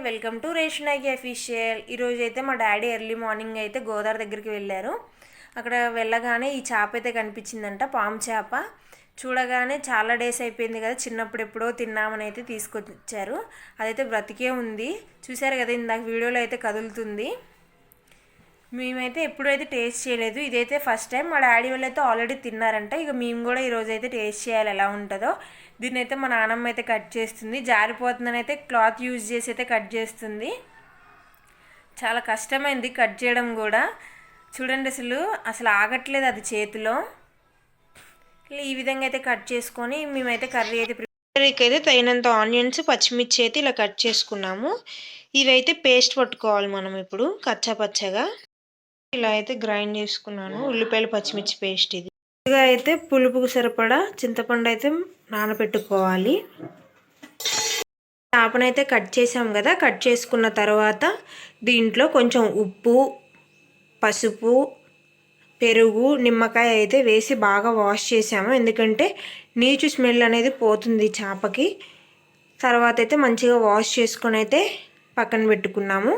Welcome to రేషనాగి official. ఈరోజు అయితే మా డాడీ ఎర్లీ మార్నింగ్ అయితే గోదావరి దగ్గరికి వెళ్ళారు. అక్కడ వెళ్ళగానే ఈ చేప అయితే కనిపించిందంట, పాము చేప. చూడగానే చాలా డేస్ అయిపోయింది కదా, చిన్నప్పుడు ఎప్పుడో తిన్నామని అయితే తీసుకొచ్చారు. అదైతే బ్రతికే ఉంది, చూసారు కదా ఇందాక వీడియోలో అయితే కదులుతుంది. మేమైతే ఎప్పుడైతే టేస్ట్ చేయలేదు, ఇదైతే ఫస్ట్ టైం. మా డాడీ వాళ్ళు అయితే ఆల్రెడీ తిన్నారంట. ఇక మేము కూడా ఈరోజు అయితే టేస్ట్ చేయాలి ఎలా ఉంటుందో. దీన్ని అయితే మా నాన్నమ్మ అయితే కట్ చేస్తుంది, జారిపోతుందని అయితే క్లాత్ యూజ్ చేసి అయితే కట్ చేస్తుంది. చాలా కష్టమైంది కట్ చేయడం కూడా. చూడండి అసలు ఆగట్లేదు అది చేతిలో. ఈ విధంగా అయితే కట్ చేసుకొని మేమైతే కర్రీకి అయితే తగినంత ఆనియన్స్, పచ్చిమిర్చి అయితే ఇలా కట్ చేసుకున్నాము. ఇవైతే పేస్ట్ పట్టుకోవాలి మనం ఇప్పుడు కచ్చాపచ్చగా. ఇలా అయితే గ్రైండ్ చేసుకున్నాను, ఉల్లిపాయలు పచ్చిమిర్చి పేస్ట్. ఇది అయితే పులుపుకు సరిపడా చింతపండు అయితే నానబెట్టుకోవాలి. చేపనైతే కట్ చేసాం కదా, కట్ చేసుకున్న తర్వాత దీంట్లో కొంచెం ఉప్పు, పసుపు, పెరుగు, నిమ్మకాయ అయితే వేసి బాగా వాష్ చేసాము. ఎందుకంటే నీచు స్మెల్ అనేది పోతుంది చేపకి. తర్వాత అయితే మంచిగా వాష్ చేసుకొని అయితే పక్కన పెట్టుకున్నాము.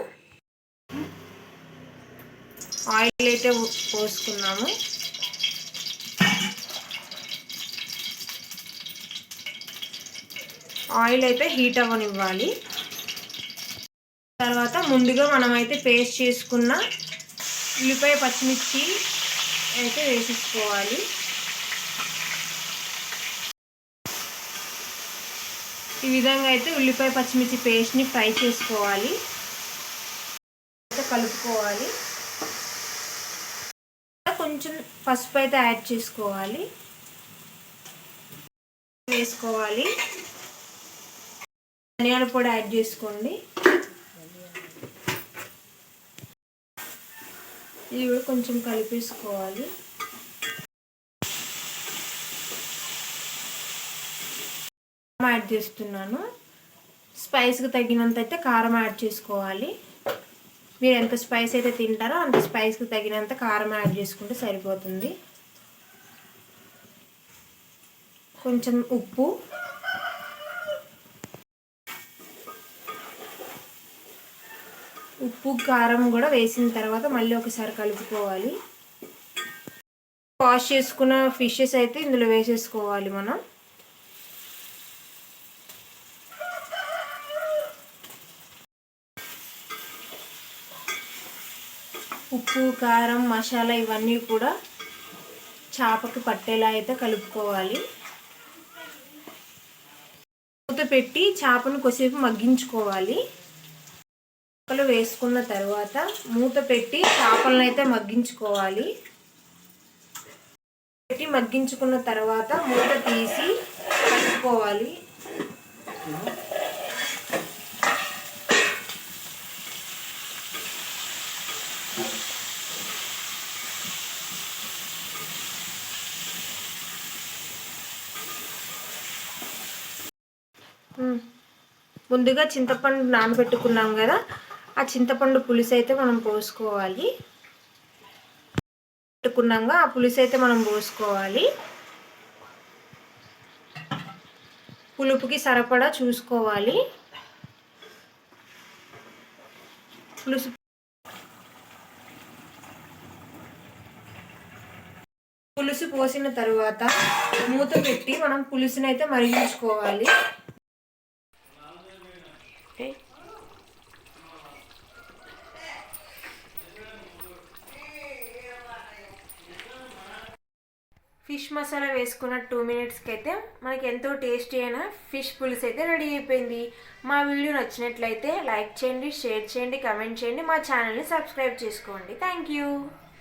ఆయిల్ అయితే పోసుకున్నాము. ఆయిల్ అయితే హీట్ అవ్వనివ్వాలి. తర్వాత ముందుగా మనమైతే పేస్ట్ చేసుకున్న ఉల్లిపాయ పచ్చిమిర్చి అయితే వేసేసుకోవాలి. ఈ విధంగా అయితే ఉల్లిపాయ పచ్చిమిర్చి పేస్ట్ని ఫ్రై చేసుకోవాలి. అయితే కలుపుకోవాలి. కొంచెం పసుపు అయితే యాడ్ చేసుకోవాలి, వేసుకోవాలి. ధనియాల పొడి యాడ్ చేసుకోండి. ఇది కూడా కొంచెం కలిపేసుకోవాలి. యాడ్ చేస్తున్నాను. స్పైస్కి తగినంత అయితే కారం యాడ్ చేసుకోవాలి. మీరు ఎంత స్పైస్ అయితే తింటారో అంత స్పైస్కి తగినంత కారం యాడ్ చేసుకుంటే సరిపోతుంది. కొంచెం ఉప్పు, కారం కూడా వేసిన తర్వాత మళ్ళీ ఒకసారి కలుపుకోవాలి. వాష్ చేసుకున్న ఫిషెస్ అయితే ఇందులో వేసేసుకోవాలి మనం. ఉప్పు, కారం, మసాలా ఇవన్నీ కూడా చేపకి పట్టేలా అయితే కలుపుకోవాలి. మూత పెట్టి చేపను కొద్దిసేపు మగ్గించుకోవాలి. ముక్కలు వేసుకున్న తర్వాత మూత పెట్టి చేపలను అయితే మగ్గించుకోవాలి. మగ్గించుకున్న తర్వాత మూత తీసి కలుపుకోవాలి. ముందుగా చింతపండు నానబెట్టుకున్నాం కదా, ఆ చింతపండు పులుసు అయితే మనం పోసుకోవాలి. పెట్టుకున్నాక ఆ పులుసు అయితే మనం పోసుకోవాలి. పులుపుకి సరిపడా చూసుకోవాలి. పులుసు పోసిన తర్వాత మూత పెట్టి మనం పులుసుని అయితే మరిగించుకోవాలి. ఫిష్ మసాలా వేసుకున్న 2 మినిట్స్కి అయితే మనకి ఎంతో టేస్టీ అయిన ఫిష్ పులుసు అయితే రెడీ అయిపోయింది. మా వీడియో నచ్చినట్లయితే లైక్ చేయండి, షేర్ చేయండి, కమెంట్ చేయండి. మా ఛానల్ని సబ్స్క్రైబ్ చేసుకోండి. Thank you.